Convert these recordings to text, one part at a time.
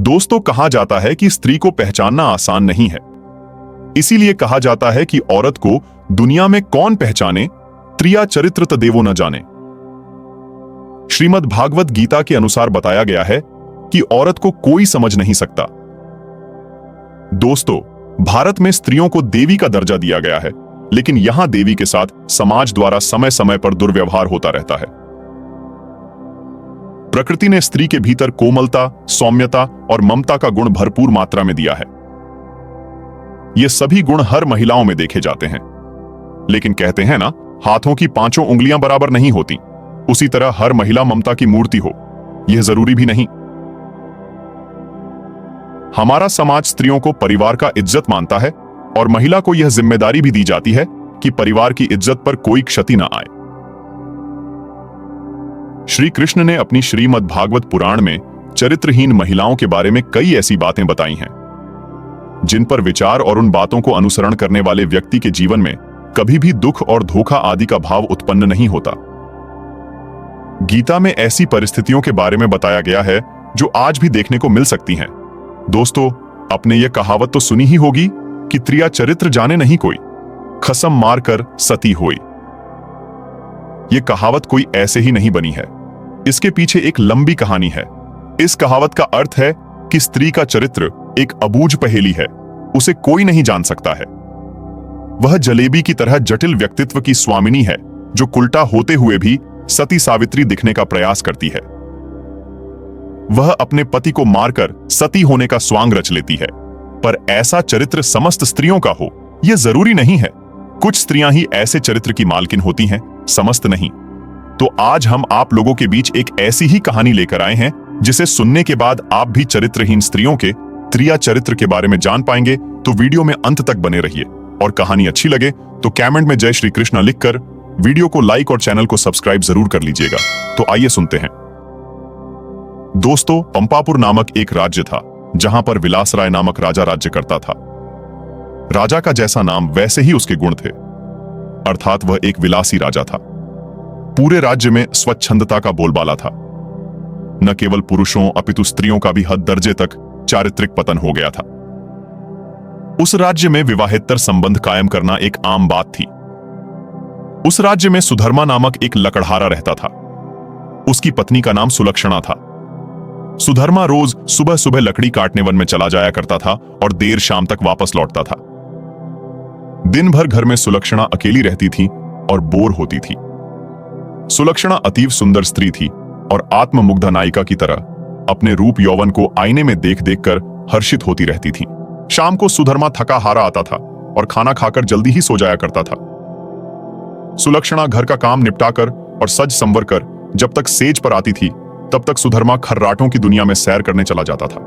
दोस्तों, कहा जाता है कि स्त्री को पहचानना आसान नहीं है। इसीलिए कहा जाता है कि औरत को दुनिया में कौन पहचाने, त्रिया चरित्र तदेवो न जाने। श्रीमद् भागवत गीता के अनुसार बताया गया है कि औरत को कोई समझ नहीं सकता। दोस्तों, भारत में स्त्रियों को देवी का दर्जा दिया गया है, लेकिन यहां देवी के साथ समाज द्वारा समय समय पर दुर्व्यवहार होता रहता है। प्रकृति ने स्त्री के भीतर कोमलता, सौम्यता और ममता का गुण भरपूर मात्रा में दिया है। ये सभी गुण हर महिलाओं में देखे जाते हैं। लेकिन कहते हैं ना, हाथों की पांचों उंगलियां बराबर नहीं होती। उसी तरह हर महिला ममता की मूर्ति हो, यह जरूरी भी नहीं। हमारा समाज स्त्रियों को परिवार का इज्जत मानता है और महिला को यह जिम्मेदारी भी दी जाती है कि परिवार की इज्जत पर कोई क्षति न आए। श्री कृष्ण ने अपनी श्रीमद् भागवत पुराण में चरित्रहीन महिलाओं के बारे में कई ऐसी बातें बताई हैं, जिन पर विचार और उन बातों को अनुसरण करने वाले व्यक्ति के जीवन में कभी भी दुख और धोखा आदि का भाव उत्पन्न नहीं होता। गीता में ऐसी परिस्थितियों के बारे में बताया गया है जो आज भी देखने को मिल सकती हैं। दोस्तों, आपने यह कहावत तो सुनी ही होगी कि त्रिया चरित्र जाने नहीं कोई, खसम मारकर सती होई। यह कहावत कोई ऐसे ही नहीं बनी है, इसके पीछे एक लंबी कहानी है। इस कहावत का अर्थ है कि स्त्री का चरित्र एक अबूझ पहेली है, उसे कोई नहीं जान सकता है। वह जलेबी की तरह जटिल व्यक्तित्व की स्वामिनी है, जो उल्टा होते हुए भी सती सावित्री दिखने का प्रयास करती है। वह अपने पति को मारकर सती होने का स्वांग रच लेती है, पर ऐसा चरित्र समस्त स्त्रियों का हो, यह जरूरी नहीं है। कुछ स्त्रियां ही ऐसे चरित्र की मालकिन होती हैं, समस्त नहीं। तो आज हम आप लोगों के बीच एक ऐसी ही कहानी लेकर आए हैं, जिसे सुनने के बाद आप भी चरित्रहीन स्त्रियों के त्रिया चरित्र के बारे में जान पाएंगे। तो वीडियो में अंत तक बने रहिए, और कहानी अच्छी लगे तो कमेंट में जय श्री कृष्ण लिखकर वीडियो को लाइक और चैनल को सब्सक्राइब जरूर कर लीजिएगा। तो आइए सुनते हैं। दोस्तों, पंपापुर नामक एक राज्य था, जहां पर विलासराय नामक राजा राज्य करता था। राजा का जैसा नाम वैसे ही उसके गुण थे, अर्थात वह एक विलासी राजा था। पूरे राज्य में स्वच्छंदता का बोलबाला था। न केवल पुरुषों अपितु स्त्रियों का भी हद दर्जे तक चारित्रिक पतन हो गया था। उस राज्य में विवाहेतर संबंध कायम करना एक आम बात थी। उस राज्य में सुधर्मा नामक एक लकड़हारा रहता था। उसकी पत्नी का नाम सुलक्षणा था। सुधर्मा रोज सुबह सुबह लकड़ी काटने वन में चला जाया करता था और देर शाम तक वापस लौटता था। दिन भर घर में सुलक्षणा अकेली रहती थी और बोर होती थी। सुलक्षणा अतीव सुंदर स्त्री थी और आत्ममुग्धा नायिका की तरह अपने रूप यौवन को आईने में देख देखकर हर्षित होती रहती थी। शाम को सुधर्मा थका हारा आता था और खाना खाकर जल्दी ही सो जाया करता था। सुलक्षणा घर का काम निपटाकर और सज संवर कर जब तक सेज पर आती थी, तब तक सुधर्मा खर्राटों की दुनिया में सैर करने चला जाता था।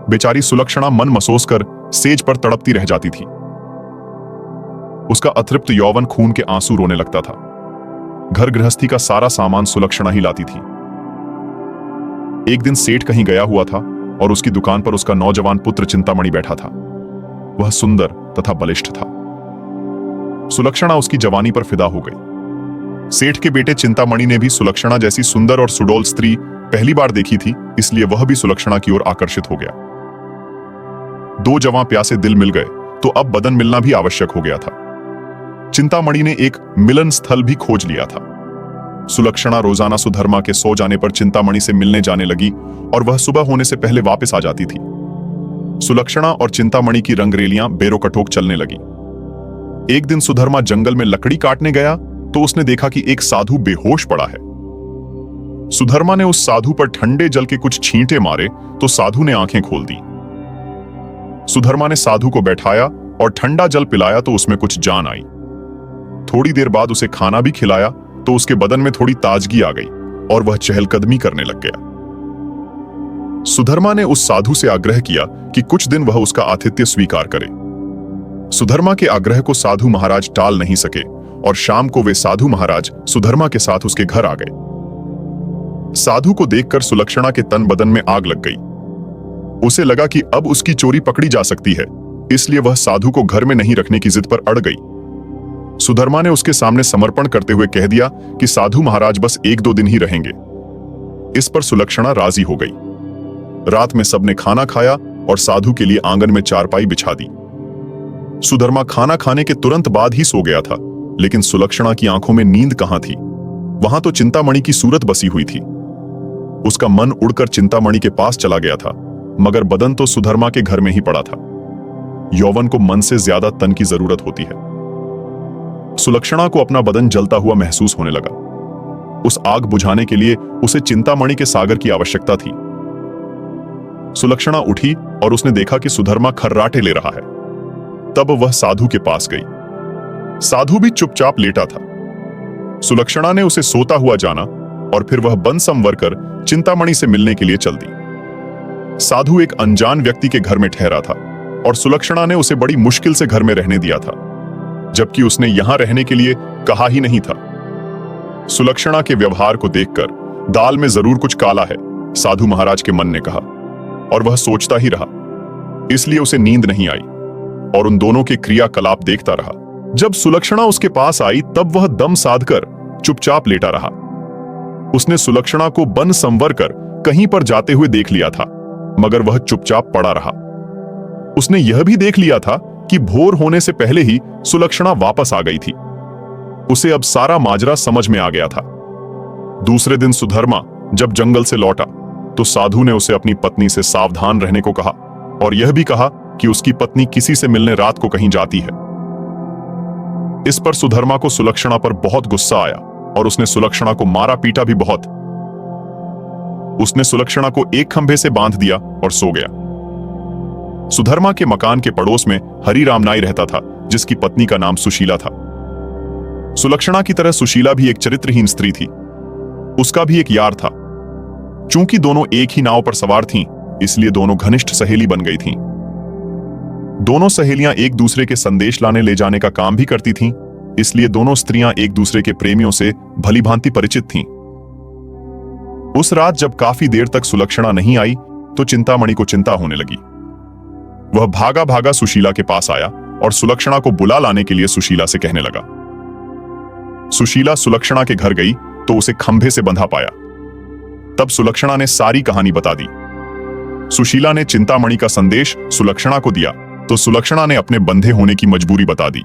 बेचारी सुलक्षणा मन मसोस कर सेज पर तड़पती रह जाती थी। उसका अतृप्त यौवन खून के आंसू रोने लगता था। घर गृहस्थी का सारा सामान सुलक्षणा ही लाती थी। एक दिन सेठ कहीं गया हुआ था और उसकी दुकान पर उसका नौजवान पुत्र चिंतामणि बैठा था। वह सुंदर तथा बलिष्ठ था। सुलक्षणा उसकी जवानी पर फिदा हो गई। सेठ के बेटे चिंतामणि ने भी सुलक्षणा जैसी सुंदर और सुडौल स्त्री पहली बार देखी थी, इसलिए वह भी सुलक्षणा की ओर आकर्षित हो गया। दो जवां प्यासे दिल मिल गए तो अब बदन मिलना भी आवश्यक हो गया था। चिंतामणि ने एक मिलन स्थल भी खोज लिया था। सुलक्षणा रोजाना सुधर्मा के सो जाने पर चिंतामणि से मिलने जाने लगी और वह सुबह होने से पहले वापस आ जाती थी। सुलक्षणा और चिंतामणि की रंगरेलियां बेरोकटोक चलने लगी। एक दिन सुधर्मा जंगल में लकड़ी काटने गया तो उसने देखा कि एक साधु बेहोश पड़ा है। सुधर्मा ने उस साधु पर ठंडे जल के कुछ छींटे मारे तो साधु ने आंखें खोल दी। सुधर्मा ने साधु को बैठाया और ठंडा जल पिलाया तो उसमें कुछ जान आई। थोड़ी देर बाद उसे खाना भी खिलाया तो उसके बदन में थोड़ी ताजगी आ गई और वह चहलकदमी करने लग गया। सुधर्मा ने उस साधु से आग्रह किया कि कुछ दिन वह उसका आतिथ्य स्वीकार करे। सुधर्मा के आग्रह को साधु महाराज टाल नहीं सके और शाम को वे साधु महाराज सुधर्मा के साथ उसके घर आ गए। साधु को देखकर सुलक्षणा के तन बदन में आग लग गई। उसे लगा कि अब उसकी चोरी पकड़ी जा सकती है, इसलिए वह साधु को घर में नहीं रखने की जिद पर अड़ गई। सुधर्मा ने उसके सामने समर्पण करते हुए कह दिया कि साधु महाराज बस 1-2 दिन ही रहेंगे। इस पर सुलक्षणा राजी हो गई। रात में सबने खाना खाया और साधु के लिए आंगन में चारपाई बिछा दी। सुधर्मा खाना खाने के तुरंत बाद ही सो गया था, लेकिन सुलक्षणा की आंखों में नींद कहां थी। वहां तो चिंतामणि की सूरत बसी हुई थी। उसका मन उड़कर चिंतामणि के पास चला गया था, मगर बदन तो सुधर्मा के घर में ही पड़ा था। यौवन को मन से ज्यादा तन की जरूरत होती है। सुलक्षणा को अपना बदन जलता हुआ महसूस होने लगा। उस आग बुझाने के लिए उसे चिंतामणि के सागर की आवश्यकता थी। सुलक्षणा उठी और उसने देखा कि सुधर्मा खर्राटे ले रहा है। तब वह साधु के पास गई। साधु भी चुपचाप लेटा था। सुलक्षणा ने उसे सोता हुआ जाना और फिर वह बन संवर कर चिंतामणि से मिलने के लिए चल दी। साधु एक अनजान व्यक्ति के घर में ठहरा था और सुलक्षणा ने उसे बड़ी मुश्किल से घर में रहने दिया था, जबकि उसने यहां रहने के लिए कहा ही नहीं था। सुलक्षणा के व्यवहार को देखकर दाल में जरूर कुछ काला है, साधु महाराज के मन ने कहा, और वह सोचता ही रहा। इसलिए उसे नींद नहीं आई और उन दोनों के क्रियाकलाप देखता रहा। जब सुलक्षणा उसके पास आई तब वह दम साधकर चुपचाप लेटा रहा। उसने सुलक्षणा को बन संवर कर कहीं पर जाते हुए देख लिया था, मगर वह चुपचाप पड़ा रहा। उसने यह भी देख लिया था कि भोर होने से पहले ही सुलक्षणा वापस आ गई थी। उसे अब सारा माजरा समझ में आ गया था। दूसरे दिन सुधर्मा जब जंगल से लौटा तो साधु ने उसे अपनी पत्नी से सावधान रहने को कहा और यह भी कहा कि उसकी पत्नी किसी से मिलने रात को कहीं जाती है। इस पर सुधर्मा को सुलक्षणा पर बहुत गुस्सा आया और उसने सुलक्षणा को मारा पीटा भी बहुत। उसने सुलक्षणा को एक खंभे से बांध दिया और सो गया। सुधर्मा के मकान के पड़ोस में हरिराम नाई रहता था, जिसकी पत्नी का नाम सुशीला था। सुलक्षणा की तरह सुशीला भी एक चरित्रहीन स्त्री थी। उसका भी एक यार था। चूंकि दोनों एक ही नाव पर सवार थीं, इसलिए दोनों घनिष्ठ सहेली बन गई थीं। दोनों सहेलियां एक दूसरे के संदेश लाने ले जाने का काम भी करती थीं, इसलिए दोनों स्त्रियां एक दूसरे के प्रेमियों से भलीभांति परिचित थीं। उस रात जब काफी देर तक सुलक्षणा नहीं आई तो चिंतामणि को चिंता होने लगी। वह भागा भागा सुशीला के पास आया और सुलक्षणा को बुला लाने के लिए सुशीला से कहने लगा। सुशीला सुलक्षणा के घर गई तो उसे खंभे से बंधा पाया। तब सुलक्षणा ने सारी कहानी बता दी। सुशीला ने चिंतामणि का संदेश सुलक्षणा को दिया तो सुलक्षणा ने अपने बंधे होने की मजबूरी बता दी।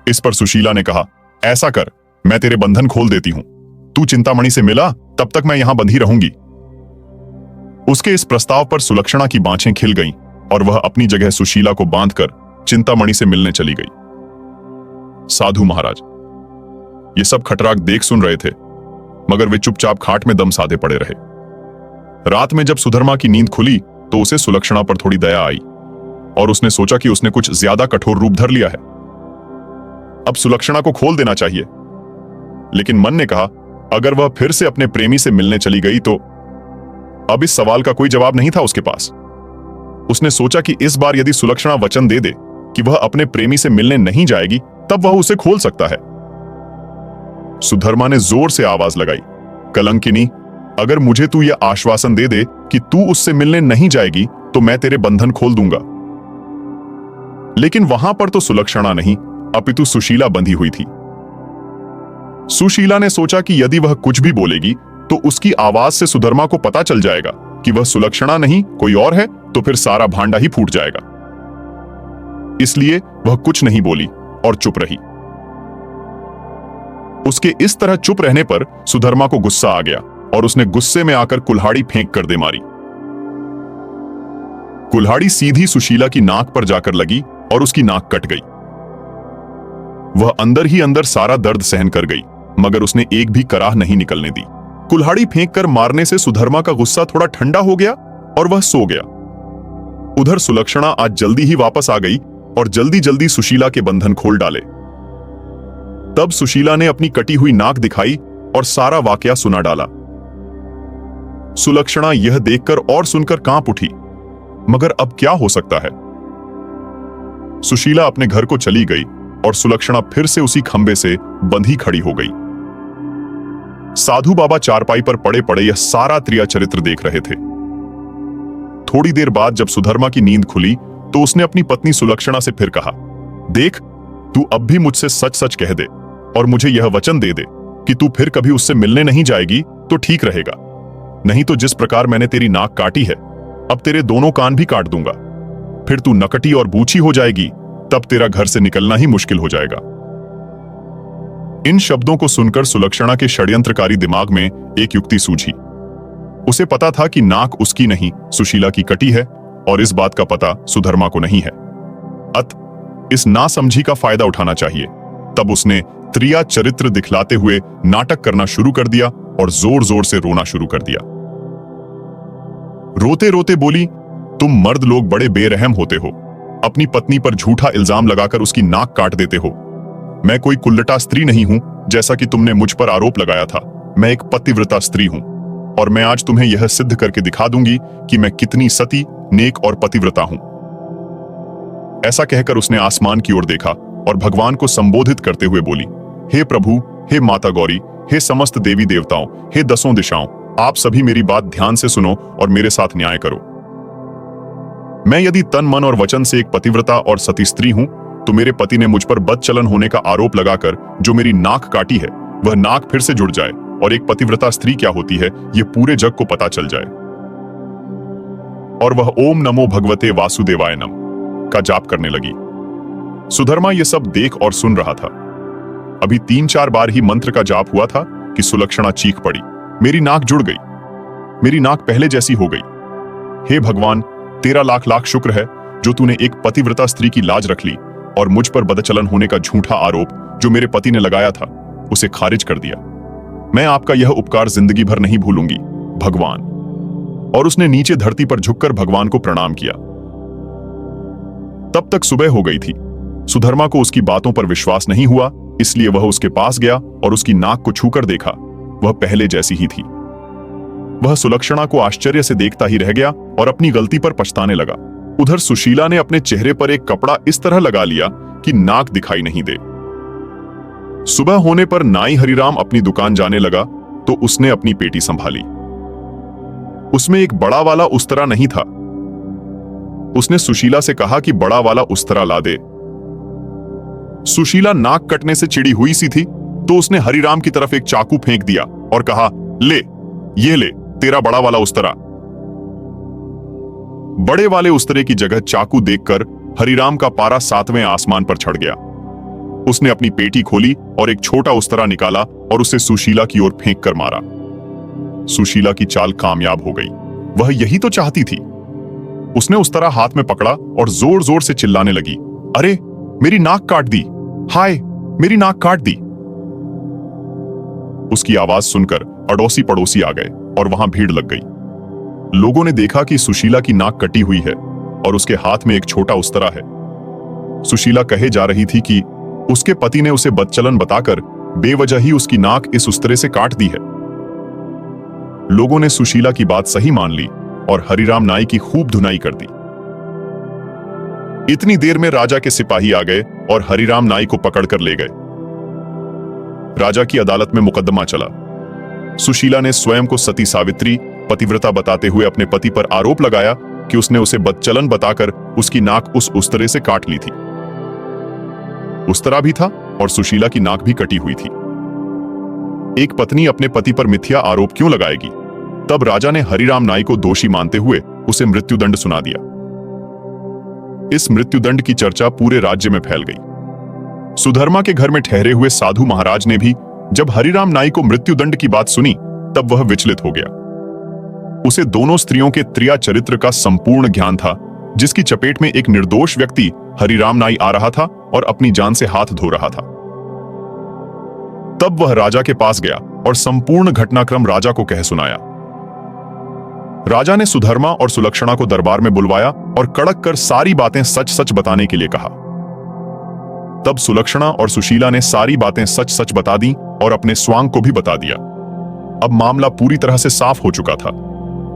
इस पर सुशीला ने कहा, ऐसा कर, मैं तेरे बंधन खोल देती हूं। तू चिंतामणि से मिला तब तक मैं यहां बंधी रहूंगी। उसके इस प्रस्ताव पर सुलक्षणा की बाँछें खिल गईं और वह अपनी जगह सुशीला को बांधकर चिंतामणि से मिलने चली गई। साधु महाराज ये सब खटराक देख सुन रहे थे, मगर वे चुपचाप खाट में दम साधे पड़े रहे। रात में जब सुधर्मा की नींद खुली तो उसे सुलक्षणा पर थोड़ी दया आई और उसने सोचा कि उसने कुछ ज्यादा कठोर रूप धर लिया है। अब सुलक्षणा को खोल देना चाहिए। लेकिन मन ने कहा, अगर वह फिर से अपने प्रेमी से मिलने चली गई तो अब इस सवाल का कोई जवाब नहीं था उसके पास। उसने सोचा कि इस बार यदि सुलक्षणा वचन दे दे कि वह अपने प्रेमी से मिलने नहीं जाएगी, तब वह उसे खोल सकता है। सुधर्मा ने जोर से आवाज लगाई, कलंकिनी, अगर मुझे तू यह आश्वासन दे दे कि तू उससे मिलने नहीं जाएगी तो मैं तेरे बंधन खोल दूंगा। लेकिन वहां पर तो सुलक्षणा नहीं, अपितु सुशीला बंधी हुई थी। सुशीला ने सोचा कि यदि वह कुछ भी बोलेगी तो उसकी आवाज से सुधर्मा को पता चल जाएगा कि वह सुलक्षणा नहीं कोई और है, तो फिर सारा भांडा ही फूट जाएगा। इसलिए वह कुछ नहीं बोली और चुप रही। उसके इस तरह चुप रहने पर सुधर्मा को गुस्सा आ गया और उसने गुस्से में आकर कुल्हाड़ी फेंक कर दे मारी। कुल्हाड़ी सीधी सुशीला की नाक पर जाकर लगी और उसकी नाक कट गई। वह अंदर ही अंदर सारा दर्द सहन कर गई, मगर उसने एक भी कराह नहीं निकलने दी। कुल्हाड़ी फेंक कर मारने से सुधर्मा का गुस्सा थोड़ा ठंडा हो गया और वह सो गया। उधर सुलक्षणा आज जल्दी ही वापस आ गई और जल्दी जल्दी सुशीला के बंधन खोल डाले। तब सुशीला ने अपनी कटी हुई नाक दिखाई और सारा वाकया सुना डाला। सुलक्षणा यह देखकर और सुनकर कांप उठी, मगर अब क्या हो सकता है। सुशीला अपने घर को चली गई और सुलक्षणा फिर से उसी खंबे से बंधी खड़ी हो गई। साधु बाबा चारपाई पर पड़े पड़े यह सारा त्रिया चरित्र देख रहे थे। थोड़ी देर बाद जब सुधर्मा की नींद खुली तो उसने अपनी पत्नी सुलक्षणा से फिर कहा, देख, तू अब भी मुझसे सच सच कह दे और मुझे यह वचन दे दे कि तू फिर कभी उससे मिलने नहीं जाएगी तो ठीक रहेगा। नहीं तो जिस प्रकार मैंने तेरी नाक काटी है, अब तेरे दोनों कान भी काट दूंगा, फिर तू नकटी और बूची हो जाएगी, तब तेरा घर से निकलना ही मुश्किल हो जाएगा। इन शब्दों को सुनकर सुलक्षणा के षड्यंत्रकारी दिमाग में एक युक्ति सूझी। उसे पता था कि नाक उसकी नहीं, सुशीला की कटी है, और इस बात का पता सुधर्मा को नहीं है। इस नासमझी का फायदा उठाना चाहिए। तब उसने त्रिया चरित्र दिखलाते हुए नाटक करना शुरू कर दिया और जोर जोर से रोना शुरू कर दिया। रोते रोते बोली, तुम मर्द लोग बड़े बेरहम होते हो, अपनी पत्नी पर झूठा इल्जाम लगाकर उसकी नाक काट देते हो। मैं कोई कुल्लटा स्त्री नहीं हूं, जैसा कि तुमने मुझ पर आरोप लगाया था। मैं एक पतिव्रता स्त्री हूं, और मैं आज तुम्हें यह सिद्ध करके दिखा दूंगी कि मैं कितनी सती, नेक और पतिव्रता हूं। ऐसा कहकर उसने आसमान की ओर देखा और भगवान को संबोधित करते हुए बोली, हे प्रभु, हे माता गौरी, हे समस्त देवी देवताओं, हे दसों दिशाओं, आप सभी मेरी बात ध्यान से सुनो और मेरे साथ न्याय करो। मैं यदि तन मन और वचन से एक पतिव्रता और सती स्त्री हूं, तो मेरे पति ने मुझ पर बदचलन होने का आरोप लगाकर जो मेरी नाक काटी है, वह नाक फिर से जुड़ जाए और एक पतिव्रता स्त्री क्या होती है यह पूरे जग को पता चल जाए। और वह ओम नमो भगवते वासुदेवाय नम का जाप करने लगी। सुधर्मा यह सब देख और सुन रहा था। अभी 3-4 बार ही मंत्र का जाप हुआ था कि सुलक्षणा चीख पड़ी, मेरी नाक जुड़ गई, मेरी नाक पहले जैसी हो गई। हे भगवान, तेरा लाख लाख शुक्र है जो तूने एक पतिव्रता स्त्री की लाज रख ली और मुझ पर बदचलन होने का झूठा आरोप जो मेरे पति ने लगाया था उसे खारिज कर दिया। मैं आपका यह उपकार जिंदगी भर नहीं भूलूंगी, भगवान। और उसने नीचे धरती पर झुककर भगवान को प्रणाम किया। तब तक सुबह हो गई थी। सुधर्मा को उसकी बातों पर विश्वास नहीं हुआ, इसलिए वह उसके पास गया और उसकी नाक को छूकर देखा, वह पहले जैसी ही थी। वह सुलक्षणा को आश्चर्य से देखता ही रह गया और अपनी गलती पर पछताने लगा। उधर सुशीला ने अपने चेहरे पर एक कपड़ा इस तरह लगा लिया कि नाक दिखाई नहीं दे। सुबह होने पर नाई हरिराम अपनी दुकान जाने लगा तो उसने अपनी पेटी संभाली। उसमें एक बड़ा वाला उस्तरा नहीं था। उसने सुशीला से कहा कि बड़ा वाला उस्तरा ला दे। सुशीला नाक कटने से चिड़ी हुई सी थी तो उसने हरिराम की तरफ एक चाकू फेंक दिया और कहा, ले, ये ले तेरा बड़ा वाला उस्तरा। बड़े वाले उस्तरे की जगह चाकू देखकर हरिराम का पारा 7वें आसमान पर चढ़ गया। उसने अपनी पेटी खोली और एक छोटा उस्तरा निकाला और उसे सुशीला की ओर फेंक कर मारा। सुशीला की चाल कामयाब हो गई। वह यही तो चाहती थी। उसने उस्तरा हाथ में पकड़ा और जोर जोर से चिल्लाने लगी, अरे मेरी नाक काट दी, हाय मेरी नाक काट दी। उसकी आवाज सुनकर अड़ोसी पड़ोसी आ गए और वहां भीड़ लग गई। लोगों ने देखा कि सुशीला की नाक कटी हुई है और उसके हाथ में एक छोटा उस्तरा है। सुशीला कहे जा रही थी कि उसके पति ने उसे बदचलन बताकर बेवजह ही उसकी नाक इस उस्तरे से काट दी है। लोगों ने सुशीला की बात सही मान ली और हरिराम नाई की खूब धुनाई कर दी। इतनी देर में राजा के सिपाही आ गए और हरिराम नाई को पकड़कर ले गए। राजा की अदालत में मुकदमा चला। सुशीला ने स्वयं को सती सावित्री, पतिव्रता बताते हुए अपने पति पर आरोप लगाया कि उसने उसे बदचलन बताकर उसकी नाक उस उस्तरे से काट ली थी। उस्तरा भी था और सुशीला की नाक भी कटी हुई थी। एक पत्नी अपने पति पर मिथ्या आरोप क्यों लगाएगी? तब राजा ने हरिराम नाई को दोषी मानते हुए उसे मृत्युदंड सुना दिया। इस मृत्युदंड की चर्चा पूरे राज्य में फैल गई। सुधर्मा के घर में ठहरे हुए साधु महाराज ने भी जब हरिराम नाई को मृत्युदंड की बात सुनी तब वह विचलित हो गया। उसे दोनों स्त्रियों के त्रिया चरित्र का संपूर्ण ज्ञान था, जिसकी चपेट में एक निर्दोष व्यक्ति हरिराम नाई आ रहा था और अपनी जान से हाथ धो रहा था। तब वह राजा के पास गया और संपूर्ण घटनाक्रम राजा को कह सुनाया। राजा ने सुधर्मा और सुलक्षणा को दरबार में बुलवाया और कड़क कर सारी बातें सच सच बताने के लिए कहा। तब सुलक्षणा और सुशीला ने सारी बातें सच सच बता दी और अपने स्वांग को भी बता दिया। अब मामला पूरी तरह से साफ हो चुका था।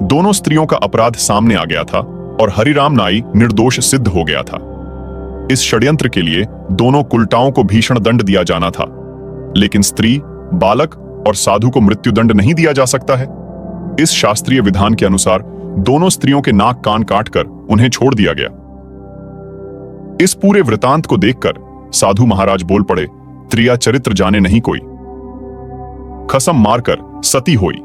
दोनों स्त्रियों का अपराध सामने आ गया था और हरिराम नाई निर्दोष सिद्ध हो गया था। इस षड्यंत्र के लिए दोनों कुलटाओं को भीषण दंड दिया जाना था, लेकिन स्त्री, बालक और साधु को मृत्युदंड नहीं दिया जा सकता है। इस शास्त्रीय विधान के अनुसार दोनों स्त्रियों के नाक कान काटकर उन्हें छोड़ दिया गया। इस पूरे वृतांत को देखकर साधु महाराज बोल पड़े, त्रिया चरित्र जाने नहीं कोई, खसम मारकर सती होई।